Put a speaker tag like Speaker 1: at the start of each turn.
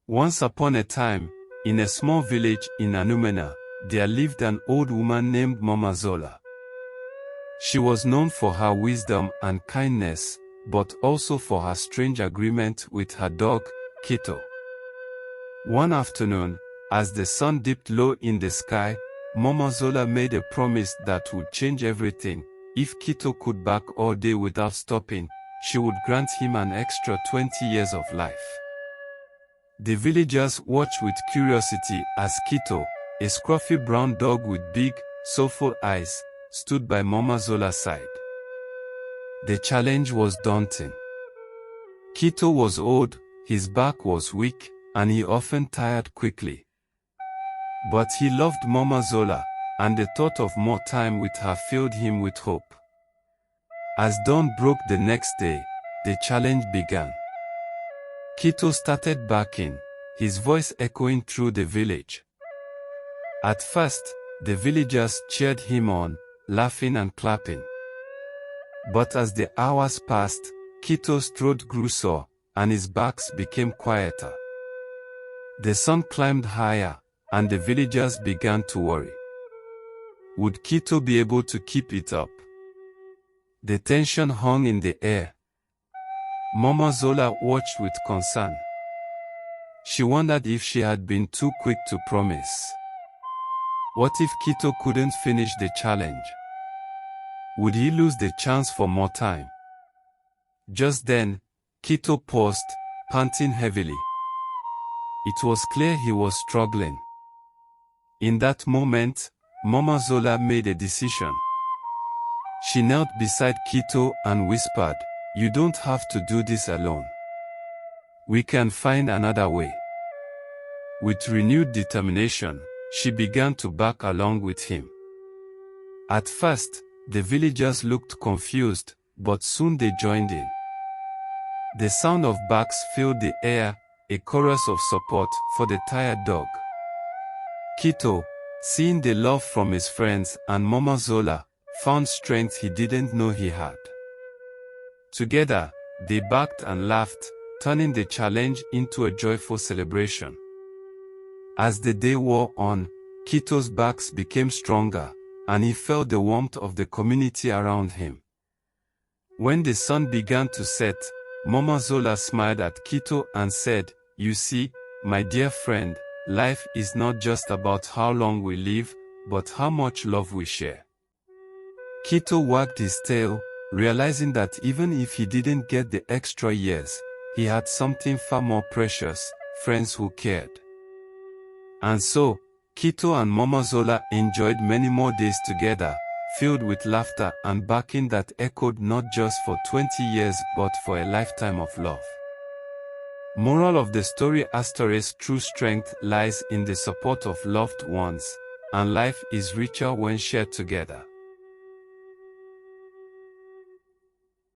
Speaker 1: Once upon a time, in a small village in Anumena, there lived an old woman named Mama Zola. She was known for her wisdom and kindness, but also for her strange agreement with her dog, Kito. One afternoon, as the sun dipped low in the sky, Mama Zola made a promise that would change everything. If Kito could bark all day without stopping, she would grant him an extra 20 years of life. The villagers watched with curiosity as Kito, a scruffy brown dog with big, soulful eyes, stood by Mama Zola's side. The challenge was daunting. Kito was old, his back was weak, and he often tired quickly. But he loved Mama Zola, and the thought of more time with her filled him with hope. As dawn broke the next day, the challenge began. Kito started barking, his voice echoing through the village. At first, the villagers cheered him on, laughing and clapping. But as the hours passed, Kito's throat grew sore, and his barks became quieter. The sun climbed higher, and the villagers began to worry. Would Kito be able to keep it up? The tension hung in the air. Mama Zola watched with concern. She wondered if she had been too quick to promise. What if Kito couldn't finish the challenge? Would he lose the chance for more time? Just then, Kito paused, panting heavily. It was clear he was struggling. In that moment, Mama Zola made a decision. She knelt beside Kito and whispered, "You don't have to do this alone. We can find another way." With renewed determination, she began to bark along with him. At first, the villagers looked confused, but soon they joined in. The sound of barks filled the air, a chorus of support for the tired dog. Kito, seeing the love from his friends and Mama Zola, found strength he didn't know he had. Together, they barked and laughed, turning the challenge into a joyful celebration. As the day wore on, Kito's barks became stronger, and he felt the warmth of the community around him. When the sun began to set, Mama Zola smiled at Kito and said, "You see, my dear friend, life is not just about how long we live, but how much love we share." Kito wagged his tail, realizing that even if he didn't get the extra years, he had something far more precious, friends who cared. And so, Kito and Mama Zola enjoyed many more days together, filled with laughter and barking that echoed not just for 20 years but for a lifetime of love. Moral of the story: true strength lies in the support of loved ones, and life is richer when shared together.